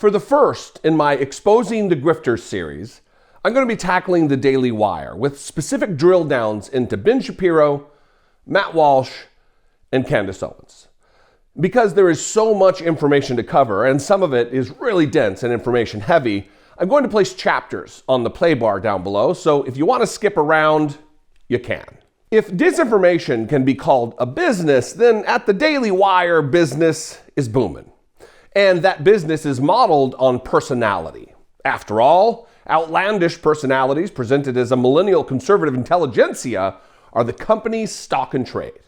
For the first in my Exposing the Grifters series, I'm going to be tackling the Daily Wire with specific drill downs into Ben Shapiro, Matt Walsh, and Candace Owens. Because there is so much information to cover, and some of it is really dense and information heavy, I'm going to place chapters on the play bar down below, so if you want to skip around, you can. If disinformation can be called a business, then at the Daily Wire, business is booming. And that business is modeled on personality. After all, outlandish personalities presented as a millennial conservative intelligentsia are the company's stock and trade.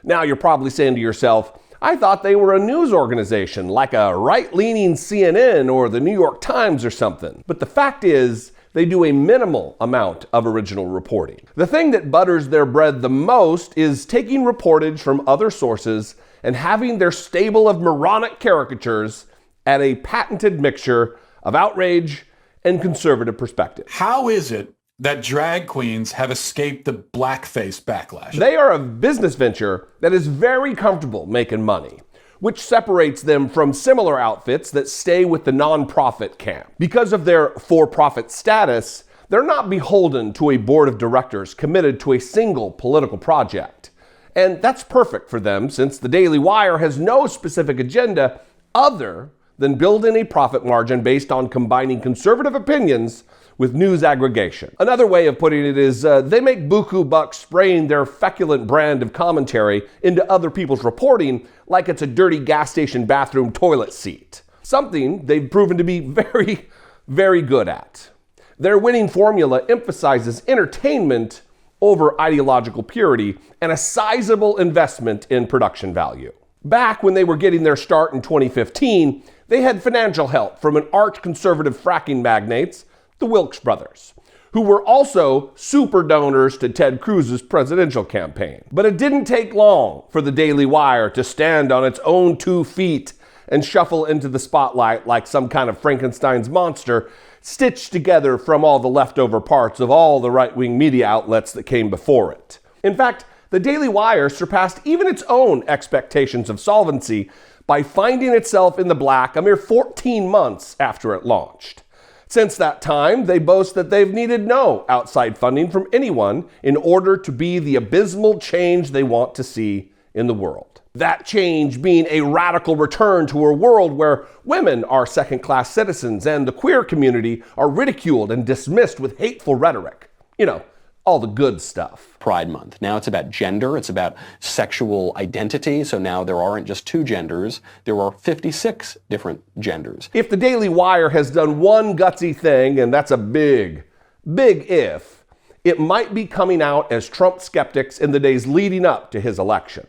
Now you're probably saying to yourself, I thought they were a news organization like a right-leaning CNN or the New York Times or something. But the fact is, they do a minimal amount of original reporting. The thing that butters their bread the most is taking reportage from other sources and having their stable of moronic caricatures add a patented mixture of outrage and conservative perspective. How is it that drag queens have escaped the blackface backlash? They are a business venture that is very comfortable making money, which separates them from similar outfits that stay with the nonprofit camp. Because of their for-profit status, they're not beholden to a board of directors committed to a single political project. And that's perfect for them, since the Daily Wire has no specific agenda other than building a profit margin based on combining conservative opinions with news aggregation. Another way of putting it is they make buku bucks spraying their feculent brand of commentary into other people's reporting like it's a dirty gas station bathroom toilet seat. Something they've proven to be very, very good at. Their winning formula emphasizes entertainment over ideological purity and a sizable investment in production value. Back when they were getting their start in 2015, they had financial help from an arch-conservative fracking magnates, the Wilks brothers, who were also super donors to Ted Cruz's presidential campaign. But it didn't take long for the Daily Wire to stand on its own 2 feet and shuffle into the spotlight like some kind of Frankenstein's monster, stitched together from all the leftover parts of all the right-wing media outlets that came before it. In fact, the Daily Wire surpassed even its own expectations of solvency by finding itself in the black a mere 14 months after it launched. Since that time, they boast that they've needed no outside funding from anyone in order to be the abysmal change they want to see in the world. That change being a radical return to a world where women are second-class citizens and the queer community are ridiculed and dismissed with hateful rhetoric. You know, all the good stuff. Pride Month. Now it's about gender, it's about sexual identity, so now there aren't just 2 genders, there are 56 different genders. If the Daily Wire has done one gutsy thing, and that's a big, big if, it might be coming out as Trump skeptics in the days leading up to his election.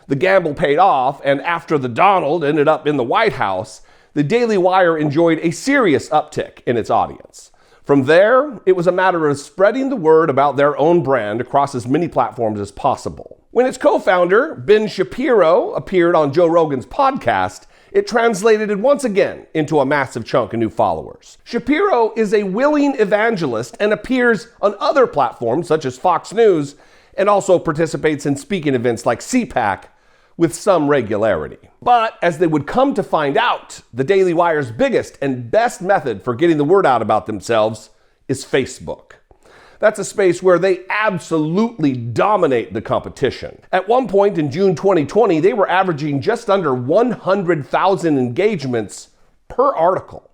The gamble paid off, and after the Donald ended up in the White House, the Daily Wire enjoyed a serious uptick in its audience. From there, it was a matter of spreading the word about their own brand across as many platforms as possible. When its co-founder, Ben Shapiro, appeared on Joe Rogan's podcast, it translated once again into a massive chunk of new followers. Shapiro is a willing evangelist and appears on other platforms such as Fox News, and also participates in speaking events like CPAC with some regularity. But as they would come to find out, the Daily Wire's biggest and best method for getting the word out about themselves is Facebook. That's a space where they absolutely dominate the competition. At one point in June 2020, they were averaging just under 100,000 engagements per article.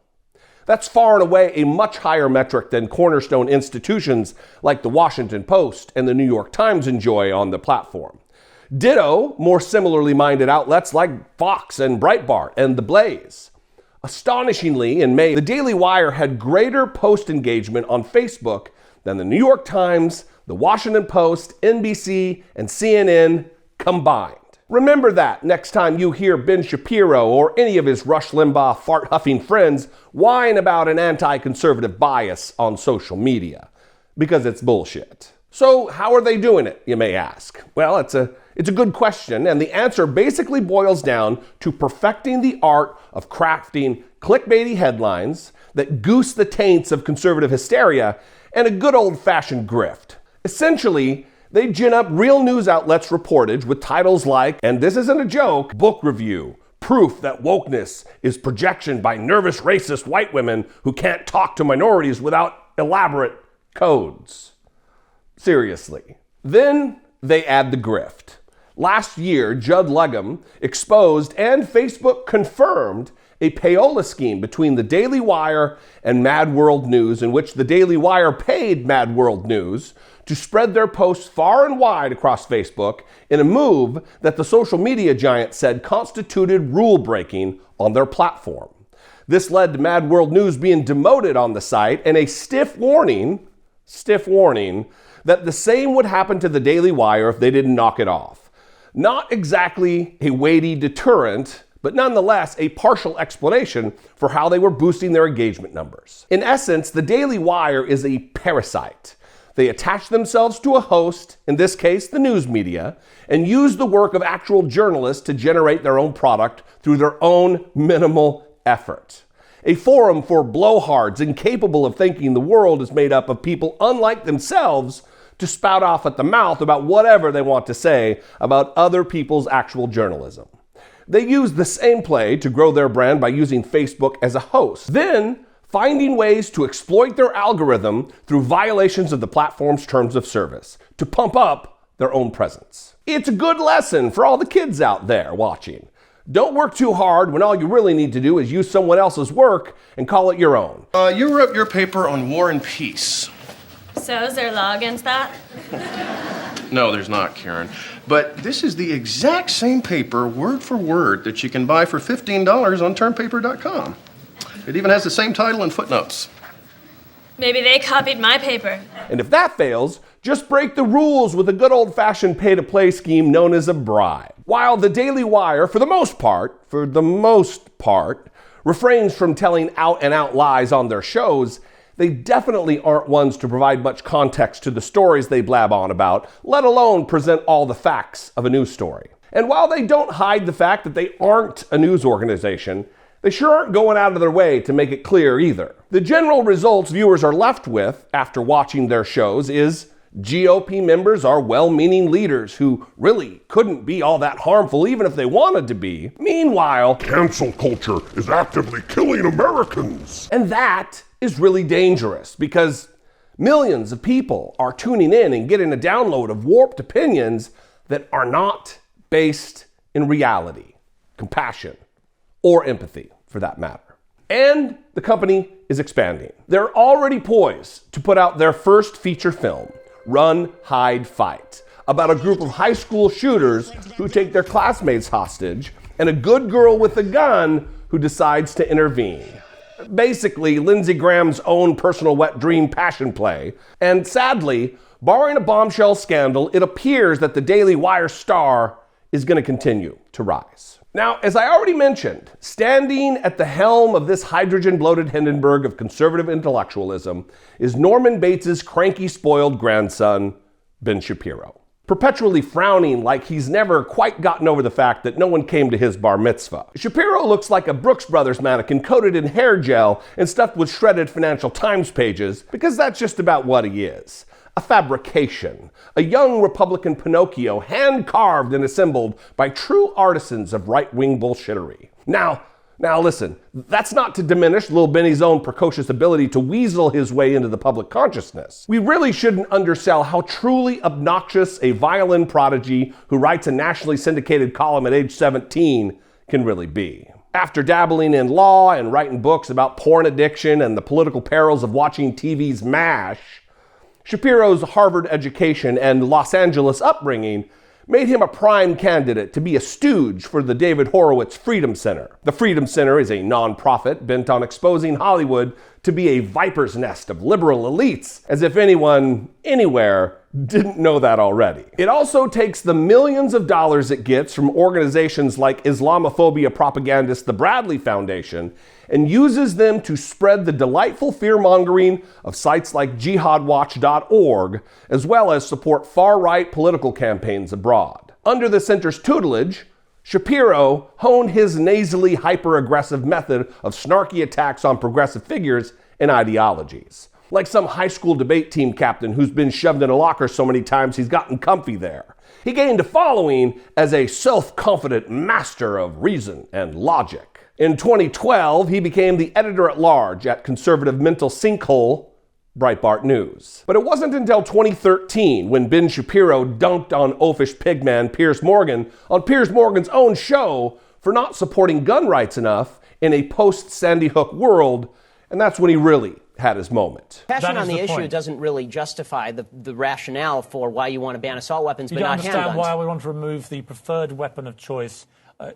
That's far and away a much higher metric than cornerstone institutions like the Washington Post and the New York Times enjoy on the platform. Ditto, more similarly minded outlets like Fox and Breitbart and The Blaze. Astonishingly, in May, the Daily Wire had greater post engagement on Facebook than the New York Times, the Washington Post, NBC, and CNN combined. Remember that next time you hear Ben Shapiro or any of his Rush Limbaugh fart-huffing friends whine about an anti-conservative bias on social media, because it's bullshit. So how are they doing it, you may ask? Well, it's a good question, and the answer basically boils down to perfecting the art of crafting clickbaity headlines that goose the taints of conservative hysteria and a good old-fashioned grift. Essentially, they gin up real news outlets' reportage with titles like, and this isn't a joke, book review, Proof that wokeness is projection by nervous racist white women who can't talk to minorities without elaborate codes. Seriously. Then they add the grift. Last year, Judd Legum exposed and Facebook confirmed a payola scheme between the Daily Wire and Mad World News, in which the Daily Wire paid Mad World News to spread their posts far and wide across Facebook in a move that the social media giant said constituted rule breaking on their platform. This led to Mad World News being demoted on the site and a stiff warning that the same would happen to the Daily Wire if they didn't knock it off. Not exactly a weighty deterrent, but nonetheless a partial explanation for how they were boosting their engagement numbers. In essence, the Daily Wire is a parasite. They attach themselves to a host, in this case the news media, and use the work of actual journalists to generate their own product through their own minimal effort. A forum for blowhards incapable of thinking the world is made up of people unlike themselves to spout off at the mouth about whatever they want to say about other people's actual journalism. They use the same play to grow their brand by using Facebook as a host, then finding ways to exploit their algorithm through violations of the platform's terms of service to pump up their own presence. It's a good lesson for all the kids out there watching. Don't work too hard when all you really need to do is use someone else's work and call it your own. You wrote your paper on war and peace. So is there law against that? No, there's not, Karen. But this is the exact same paper, word for word, that you can buy for $15 on turnpaper.com. It even has the same title and footnotes. Maybe they copied my paper. And if that fails, just break the rules with a good old-fashioned pay-to-play scheme known as a bribe. While the Daily Wire, for the most part, refrains from telling out-and-out lies on their shows, they definitely aren't ones to provide much context to the stories they blab on about, let alone present all the facts of a news story. And while they don't hide the fact that they aren't a news organization, they sure aren't going out of their way to make it clear either. The general results viewers are left with after watching their shows is GOP members are well-meaning leaders who really couldn't be all that harmful even if they wanted to be. Meanwhile, cancel culture is actively killing Americans. And that is really dangerous because millions of people are tuning in and getting a download of warped opinions that are not based in reality, compassion, or empathy, for that matter. And the company is expanding. They're already poised to put out their first feature film, Run, Hide, Fight, about a group of high school shooters who take their classmates hostage and a good girl with a gun who decides to intervene. Basically, Lindsey Graham's own personal wet dream passion play. And sadly, barring a bombshell scandal, it appears that the Daily Wire star is going to continue to rise. Now, as I already mentioned, standing at the helm of this hydrogen-bloated Hindenburg of conservative intellectualism is Norman Bates's cranky, spoiled grandson, Ben Shapiro, perpetually frowning like he's never quite gotten over the fact that no one came to his bar mitzvah. Shapiro looks like a Brooks Brothers mannequin coated in hair gel and stuffed with shredded Financial Times pages, because that's just about what he is. A fabrication, a young Republican Pinocchio hand-carved and assembled by true artisans of right-wing bullshittery. Now listen, that's not to diminish Lil Benny's own precocious ability to weasel his way into the public consciousness. We really shouldn't undersell how truly obnoxious a violin prodigy who writes a nationally syndicated column at age 17 can really be. After dabbling in law and writing books about porn addiction and the political perils of watching TV's MASH, Shapiro's Harvard education and Los Angeles upbringing made him a prime candidate to be a stooge for the David Horowitz Freedom Center. The Freedom Center is a nonprofit bent on exposing Hollywood to be a viper's nest of liberal elites, as if anyone, anywhere, didn't know that already. It also takes the millions of dollars it gets from organizations like Islamophobia propagandist the Bradley Foundation and uses them to spread the delightful fear-mongering of sites like jihadwatch.org, as well as support far-right political campaigns abroad. Under the center's tutelage, Shapiro honed his nasally hyper-aggressive method of snarky attacks on progressive figures and ideologies. like some high school debate team captain who's been shoved in a locker so many times he's gotten comfy there. He gained a following as a self-confident master of reason and logic. In 2012, he became the editor-at-large at conservative mental sinkhole Breitbart News. But it wasn't until 2013 when Ben Shapiro dunked on oafish pigman Piers Morgan on Piers Morgan's own show for not supporting gun rights enough in a post-Sandy Hook world, and that's when he really had his moment. Passion on the issue doesn't really justify the rationale for why you want to ban assault weapons, but not handguns. You don't understand why we want to remove the preferred weapon of choice,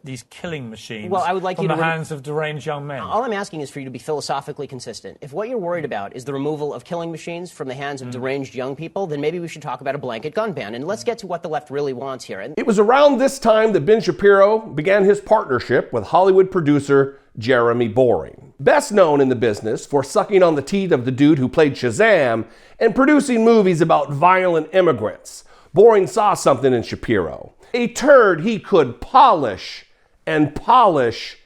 these killing machines, well, I would like from the hands of deranged young men. All I'm asking is for you to be philosophically consistent. If what you're worried about is the removal of killing machines from the hands of deranged young people, then maybe we should talk about a blanket gun ban. And let's get to what the left really wants here. It was around this time that Ben Shapiro began his partnership with Hollywood producer Jeremy Boring, best known in the business for sucking on the teat of the dude who played Shazam and producing movies about violent immigrants. Boring saw something in Shapiro, a turd he could polish and polish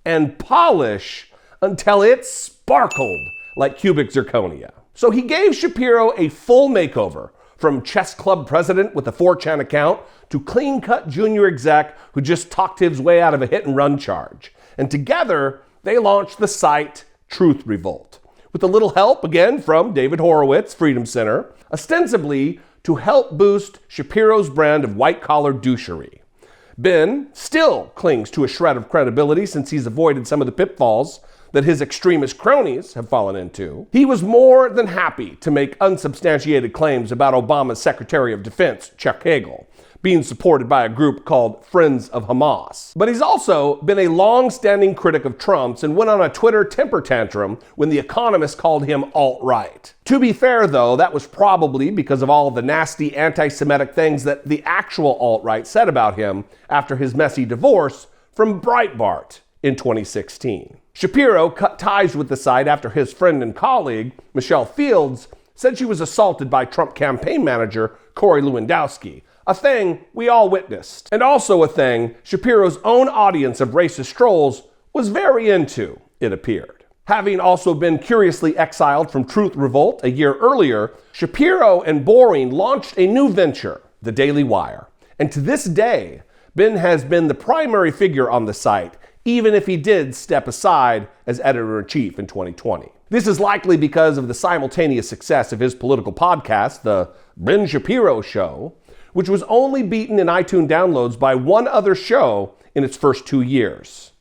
and polish until it sparkled like cubic zirconia. So he gave Shapiro a full makeover, from chess club president with a 4chan account to clean-cut junior exec who just talked his way out of a hit-and-run charge. And together, they launched the site Truth Revolt, with a little help, again, from David Horowitz, Freedom Center, ostensibly to help boost Shapiro's brand of white-collar douchery. Ben still clings to a shred of credibility since he's avoided some of the pitfalls that his extremist cronies have fallen into. He was more than happy to make unsubstantiated claims about Obama's Secretary of Defense, Chuck Hagel, being supported by a group called Friends of Hamas. But he's also been a long-standing critic of Trump's and went on a Twitter temper tantrum when The Economist called him alt-right. To be fair, though, that was probably because of all of the nasty anti-Semitic things that the actual alt-right said about him after his messy divorce from Breitbart in 2016. Shapiro cut ties with the site after his friend and colleague, Michelle Fields, said she was assaulted by Trump campaign manager Corey Lewandowski, a thing we all witnessed, and also a thing Shapiro's own audience of racist trolls was very into, it appeared. Having also been curiously exiled from Truth Revolt a year earlier, Shapiro and Boring launched a new venture, The Daily Wire. And to this day, Ben has been the primary figure on the site, even if he did step aside as editor-in-chief in 2020. This is likely because of the simultaneous success of his political podcast, The Ben Shapiro Show, which was only beaten in iTunes downloads by one other show in its first 2 years,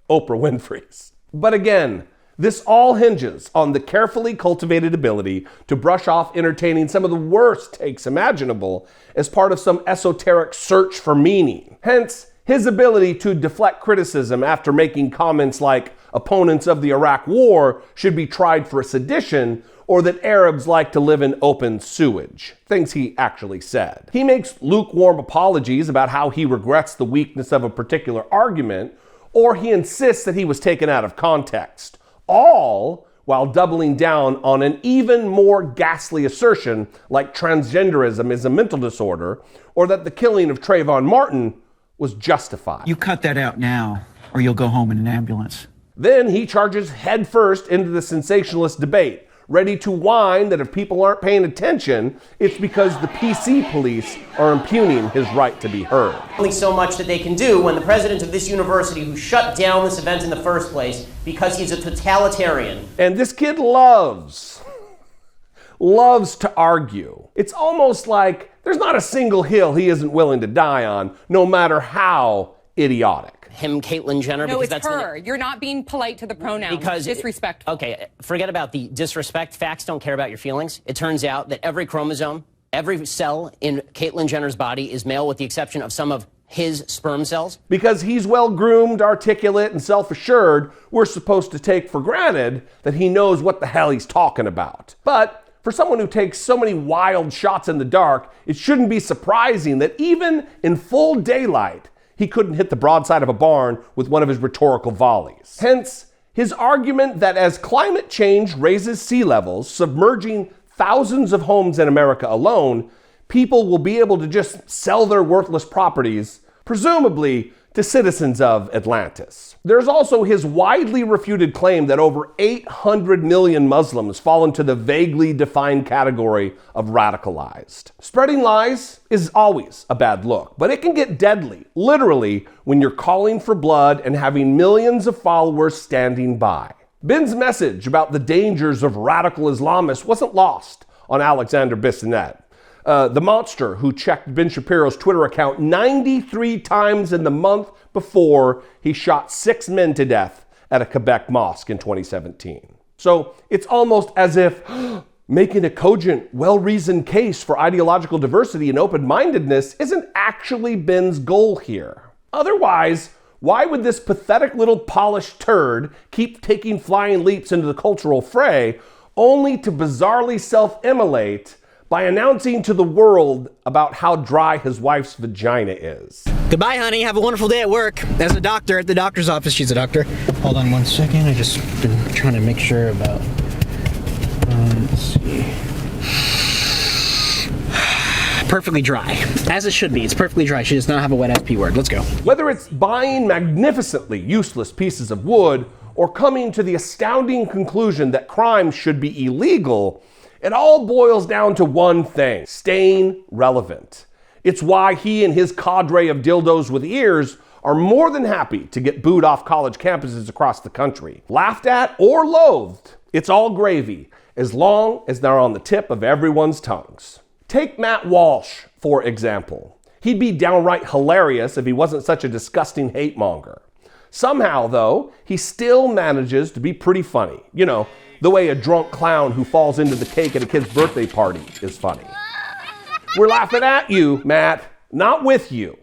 Oprah Winfrey's. But again, this all hinges on the carefully cultivated ability to brush off entertaining some of the worst takes imaginable as part of some esoteric search for meaning. Hence, his ability to deflect criticism after making comments like opponents of the Iraq War should be tried for sedition, or that Arabs like to live in open sewage, things he actually said. He makes lukewarm apologies about how he regrets the weakness of a particular argument, or he insists that he was taken out of context, all while doubling down on an even more ghastly assertion like transgenderism is a mental disorder, or that the killing of Trayvon Martin was justified. You cut that out now, or you'll go home in an ambulance. Then he charges headfirst into the sensationalist debate, ready to whine that if people aren't paying attention, it's because the PC police are impugning his right to be heard. Only so much that they can do when the president of this university who shut down this event in the first place because he's a totalitarian. And this kid loves to argue. It's almost like there's not a single hill he isn't willing to die on, no matter how idiotic. Him, Caitlyn Jenner. No, because it's that's her. You're not being polite to the pronouns. Because disrespectful. Okay, forget about the disrespect. Facts don't care about your feelings. It turns out that every chromosome, every cell in Caitlyn Jenner's body is male with the exception of some of his sperm cells. Because he's well-groomed, articulate, and self-assured, we're supposed to take for granted that he knows what the hell he's talking about. But for someone who takes so many wild shots in the dark, it shouldn't be surprising that even in full daylight, he couldn't hit the broadside of a barn with one of his rhetorical volleys. Hence, his argument that as climate change raises sea levels, submerging thousands of homes in America alone, people will be able to just sell their worthless properties, presumably to citizens of Atlantis. There's also his widely refuted claim that over 800 million Muslims fall into the vaguely defined category of radicalized. Spreading lies is always a bad look, but it can get deadly, literally, when you're calling for blood and having millions of followers standing by. Ben's message about the dangers of radical Islamists wasn't lost on Alexander Bissonnette, the monster who checked Ben Shapiro's Twitter account 93 times in the month before he shot 6 men to death at a Quebec mosque in 2017. So it's almost as if making a cogent, well-reasoned case for ideological diversity and open-mindedness isn't actually Ben's goal here. Otherwise, why would this pathetic little polished turd keep taking flying leaps into the cultural fray only to bizarrely self-immolate by announcing to the world about how dry his wife's vagina is? Goodbye, honey. Have a wonderful day at work. As a doctor at the doctor's office, she's a doctor. Hold on one second. I just been trying to make sure about. Let's see. Perfectly dry. As it should be. It's perfectly dry. She does not have a wet ass P word. Let's go. Whether it's buying magnificently useless pieces of wood or coming to the astounding conclusion that crime should be illegal, it all boils down to one thing: staying relevant. It's why he and his cadre of dildos with ears are more than happy to get booed off college campuses across the country. Laughed at or loathed, it's all gravy, as long as they're on the tip of everyone's tongues. Take Matt Walsh, for example. He'd be downright hilarious if he wasn't such a disgusting hate monger. Somehow, though, he still manages to be pretty funny. You know, the way a drunk clown who falls into the cake at a kid's birthday party is funny. We're laughing at you, Matt, not with you.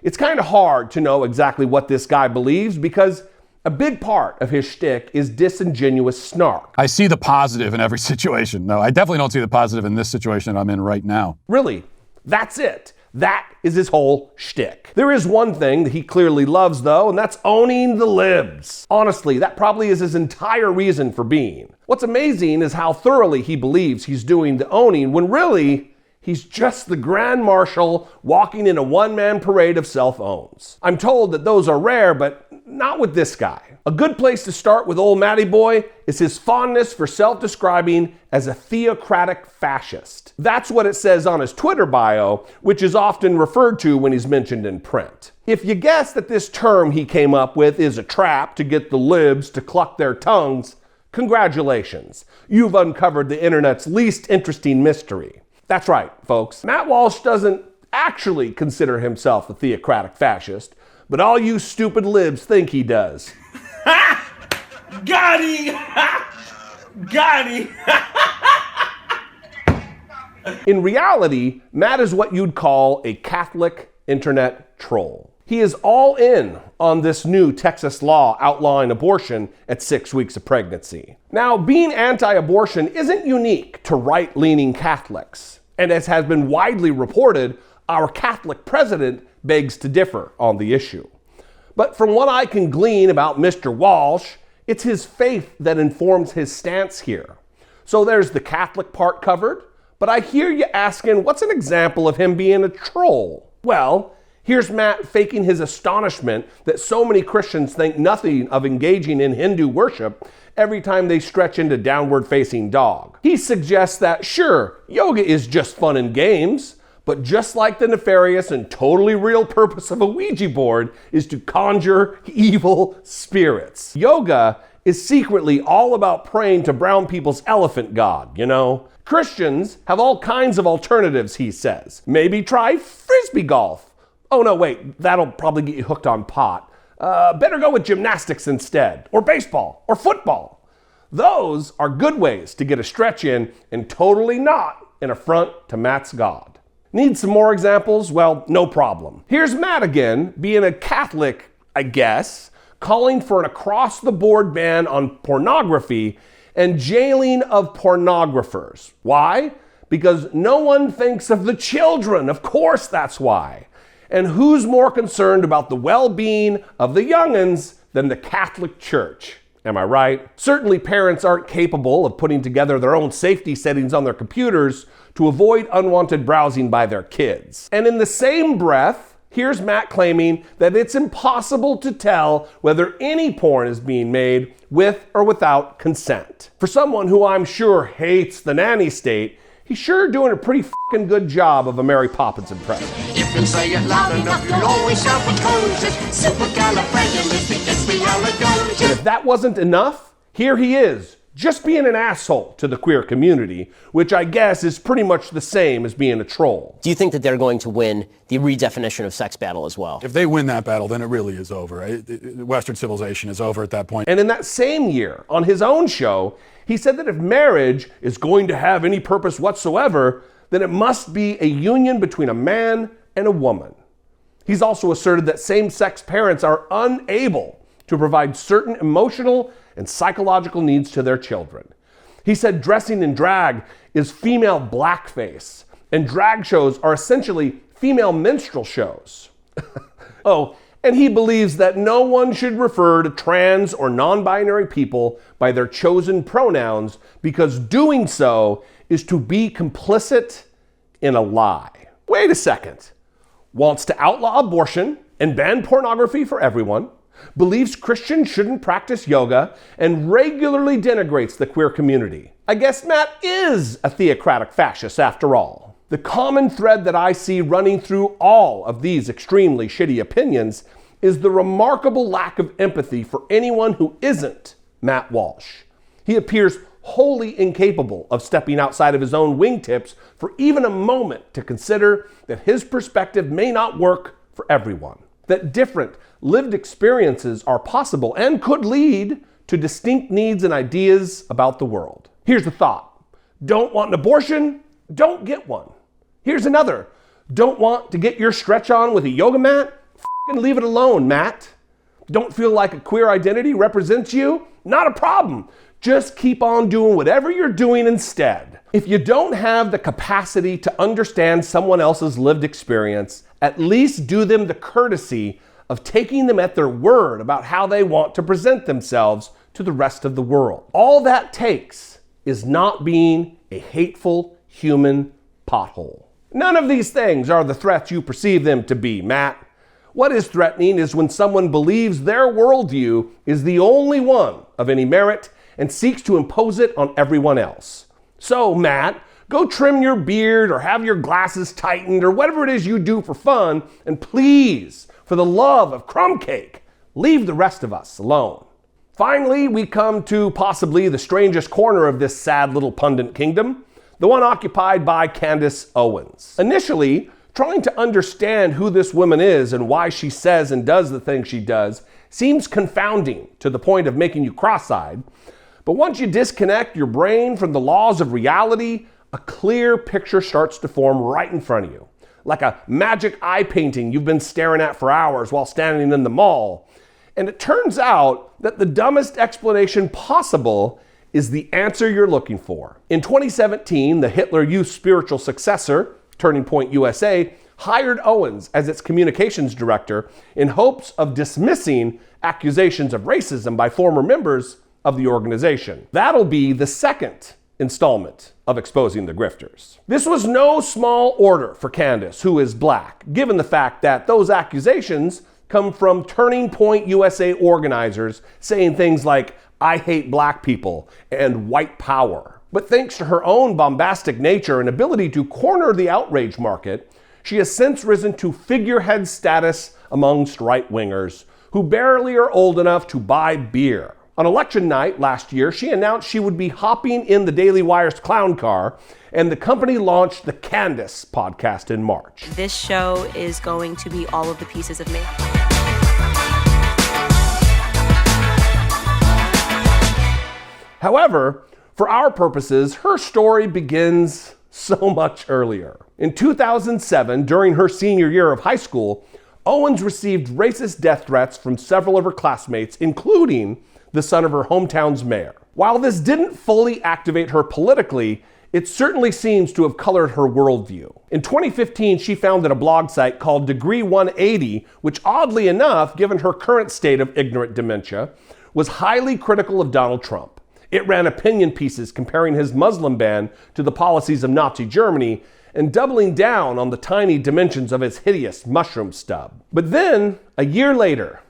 It's kind of hard to know exactly what this guy believes because a big part of his shtick is disingenuous snark. I see the positive in every situation. No, I definitely don't see the positive in this situation I'm in right now. Really, that's it. That is his whole shtick. There is one thing that he clearly loves, though, and that's owning the libs. Honestly, that probably is his entire reason for being. What's amazing is how thoroughly he believes he's doing the owning when really, he's just the Grand Marshal walking in a one-man parade of self-owns. I'm told that those are rare, but not with this guy. A good place to start with old Matty Boy is his fondness for self-describing as a theocratic fascist. That's what it says on his Twitter bio, which is often referred to when he's mentioned in print. If you guess that this term he came up with is a trap to get the libs to cluck their tongues, congratulations. You've uncovered the internet's least interesting mystery. That's right, folks. Matt Walsh doesn't actually consider himself a theocratic fascist, but all you stupid libs think he does. Got him! Got him! In reality, Matt is what you'd call a Catholic internet troll. He is all in on this new Texas law outlawing abortion at 6 weeks of pregnancy. Now, being anti-abortion isn't unique to right-leaning Catholics. And as has been widely reported, our Catholic president begs to differ on the issue. But from what I can glean about Mr. Walsh, it's his faith that informs his stance here. So there's the Catholic part covered, but I hear you asking, what's an example of him being a troll? Well, here's Matt faking his astonishment that so many Christians think nothing of engaging in Hindu worship every time they stretch into downward-facing dog. He suggests that, sure, yoga is just fun and games, but just like the nefarious and totally real purpose of a Ouija board is to conjure evil spirits. Yoga is secretly all about praying to brown people's elephant god, you know? Christians have all kinds of alternatives, he says. Maybe try frisbee golf. Oh no, wait, that'll probably get you hooked on pot. Better go with gymnastics instead, or baseball, or football. Those are good ways to get a stretch in and totally not an affront to Matt's God. Need some more examples? Well, no problem. Here's Matt again, being a Catholic, I guess, calling for an across-the-board ban on pornography and jailing of pornographers. Why? Because no one thinks of the children. Of course that's why. And who's more concerned about the well-being of the young'uns than the Catholic Church? Am I right? Certainly parents aren't capable of putting together their own safety settings on their computers to avoid unwanted browsing by their kids. And in the same breath, Here's Matt claiming that it's impossible to tell whether any porn is being made with or without consent. For someone who I'm sure hates the nanny state, he's sure doing a pretty fucking good job of a Mary Poppins impression. If you say it loud enough, you'll always sound precocious. Supercalifragilisticexpialidocious. And if that wasn't enough, here he is, just being an asshole to the queer community, which I guess is pretty much the same as being a troll. Do you think that they're going to win the redefinition of sex battle as well? If they win that battle, then it really is over. Western civilization is over at that point. And in that same year, on his own show, he said that if marriage is going to have any purpose whatsoever, then it must be a union between a man and a woman. He's also asserted that same-sex parents are unable to provide certain emotional and psychological needs to their children. He said dressing in drag is female blackface, and drag shows are essentially female minstrel shows. Oh, and he believes that no one should refer to trans or non-binary people by their chosen pronouns because doing so is to be complicit in a lie. Wait a second. Wants to outlaw abortion and ban pornography for everyone, believes Christians shouldn't practice yoga, and regularly denigrates the queer community. I guess Matt is a theocratic fascist after all. The common thread that I see running through all of these extremely shitty opinions is the remarkable lack of empathy for anyone who isn't Matt Walsh. He appears wholly incapable of stepping outside of his own wingtips for even a moment to consider that his perspective may not work for everyone, that different lived experiences are possible and could lead to distinct needs and ideas about the world. Here's the thought. Don't want an abortion? Don't get one. Here's another. Don't want to get your stretch on with a yoga mat? F***ing leave it alone, Matt. Don't feel like a queer identity represents you? Not a problem. Just keep on doing whatever you're doing instead. If you don't have the capacity to understand someone else's lived experience, at least do them the courtesy of taking them at their word about how they want to present themselves to the rest of the world. All that takes is not being a hateful human pothole. None of these things are the threats you perceive them to be, Matt. What is threatening is when someone believes their worldview is the only one of any merit and seeks to impose it on everyone else. So, Matt, go trim your beard or have your glasses tightened or whatever it is you do for fun, and please, for the love of crumb cake, leave the rest of us alone. Finally, we come to possibly the strangest corner of this sad little pundit kingdom, the one occupied by Candace Owens. Initially, trying to understand who this woman is and why she says and does the things she does seems confounding to the point of making you cross-eyed. But once you disconnect your brain from the laws of reality, a clear picture starts to form right in front of you. Like a magic eye painting you've been staring at for hours while standing in the mall. And it turns out that the dumbest explanation possible is the answer you're looking for. In 2017, the Hitler Youth spiritual successor, Turning Point USA, hired Owens as its communications director in hopes of dismissing accusations of racism by former members of the organization. That'll be the second installment of Exposing the Grifters. This was no small order for Candace, who is black, given the fact that those accusations come from Turning Point USA organizers saying things like, "I hate black people," and "white power." But thanks to her own bombastic nature and ability to corner the outrage market, she has since risen to figurehead status amongst right-wingers who barely are old enough to buy beer. On election night last year, she announced she would be hopping in the Daily Wire's clown car, and the company launched the Candace podcast in March. This show is going to be all of the pieces of me. However, for our purposes, her story begins so much earlier. In 2007, during her senior year of high school, Owens received racist death threats from several of her classmates, including the son of her hometown's mayor. While this didn't fully activate her politically, it certainly seems to have colored her worldview. In 2015, she founded a blog site called Degree 180, which oddly enough, given her current state of ignorant dementia, was highly critical of Donald Trump. It ran opinion pieces comparing his Muslim ban to the policies of Nazi Germany, and doubling down on the tiny dimensions of his hideous mushroom stub. But then, a year later,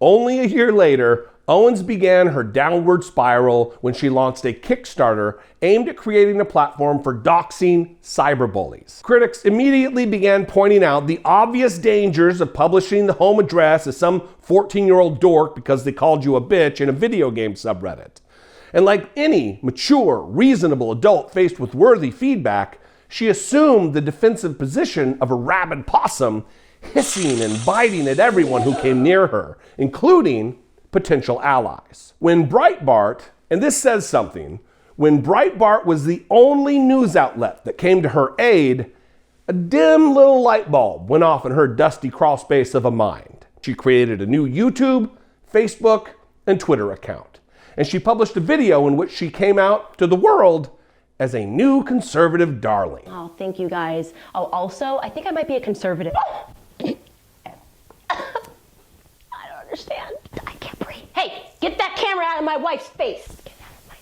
only a year later, Owens began her downward spiral when she launched a Kickstarter aimed at creating a platform for doxing cyberbullies. Critics immediately began pointing out the obvious dangers of publishing the home address as some 14-year-old dork because they called you a bitch in a video game subreddit. And like any mature, reasonable adult faced with worthy feedback, she assumed the defensive position of a rabid possum, hissing and biting at everyone who came near her, including potential allies. When Breitbart, and this says something, when Breitbart was the only news outlet that came to her aid, a dim little light bulb went off in her dusty crawl space of a mind. She created a new YouTube, Facebook, and Twitter account. And she published a video in which she came out to the world as a new conservative darling. Oh, thank you guys. Oh, also, I think I might be a conservative. I don't understand. I can't breathe. Hey, get that camera out of my wife's face. Get out of my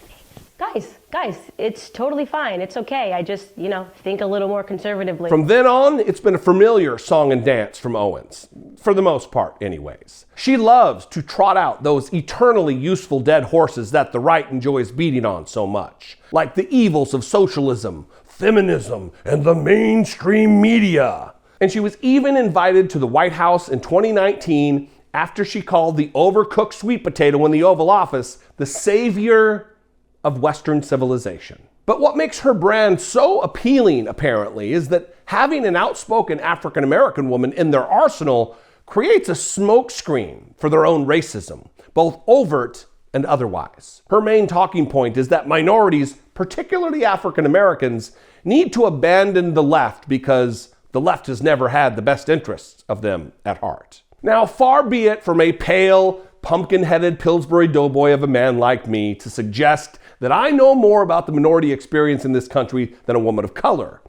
face. Guys, it's totally fine. It's okay. I just, think a little more conservatively. From then on, it's been a familiar song and dance from Owens. For the most part, anyways. She loves to trot out those eternally useful dead horses that the right enjoys beating on so much. Like the evils of socialism, feminism, and the mainstream media. And she was even invited to the White House in 2019 after she called the overcooked sweet potato in the Oval Office the savior of Western civilization. But what makes her brand so appealing, apparently, is that having an outspoken African-American woman in their arsenal creates a smokescreen for their own racism, both overt and otherwise. Her main talking point is that minorities, particularly African Americans, need to abandon the left because the left has never had the best interests of them at heart. Now, far be it from a pale, pumpkin-headed Pillsbury doughboy of a man like me to suggest that I know more about the minority experience in this country than a woman of color.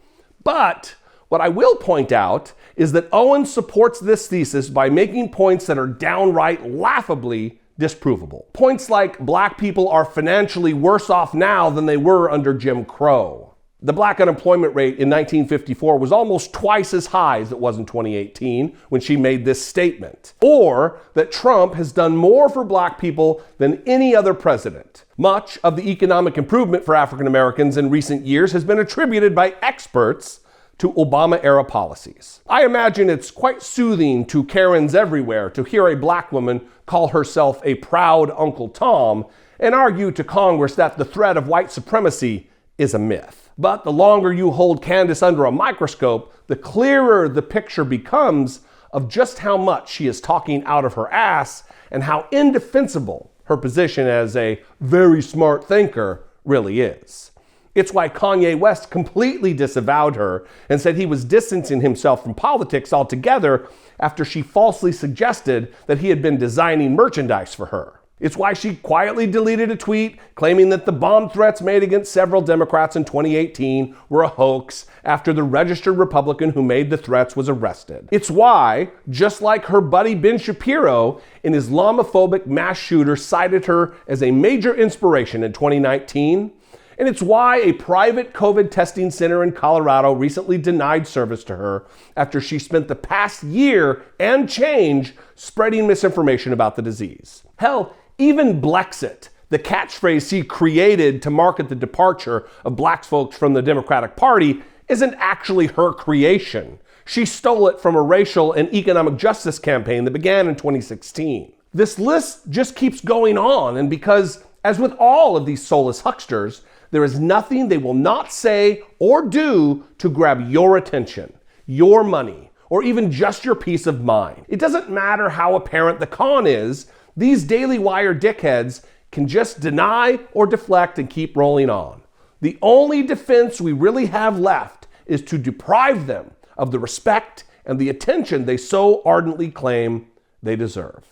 But what I will point out is that Owens supports this thesis by making points that are downright laughably disprovable. Points like black people are financially worse off now than they were under Jim Crow. The black unemployment rate in 1954 was almost twice as high as it was in 2018 when she made this statement. Or that Trump has done more for black people than any other president. Much of the economic improvement for African Americans in recent years has been attributed by experts to Obama-era policies. I imagine it's quite soothing to Karens everywhere to hear a black woman call herself a proud Uncle Tom and argue to Congress that the threat of white supremacy is a myth. But the longer you hold Candace under a microscope, the clearer the picture becomes of just how much she is talking out of her ass and how indefensible her position as a very smart thinker really is. It's why Kanye West completely disavowed her and said he was distancing himself from politics altogether after she falsely suggested that he had been designing merchandise for her. It's why she quietly deleted a tweet claiming that the bomb threats made against several Democrats in 2018 were a hoax after the registered Republican who made the threats was arrested. It's why, just like her buddy Ben Shapiro, an Islamophobic mass shooter cited her as a major inspiration in 2019. And it's why a private COVID testing center in Colorado recently denied service to her after she spent the past year and change spreading misinformation about the disease. Hell, even Blexit, the catchphrase he created to market the departure of black folks from the Democratic Party, isn't actually her creation. She stole it from a racial and economic justice campaign that began in 2016. This list just keeps going on, and because, as with all of these soulless hucksters, there is nothing they will not say or do to grab your attention, your money, or even just your peace of mind. It doesn't matter how apparent the con is, these Daily Wire dickheads can just deny or deflect and keep rolling on. The only defense we really have left is to deprive them of the respect and the attention they so ardently claim they deserve.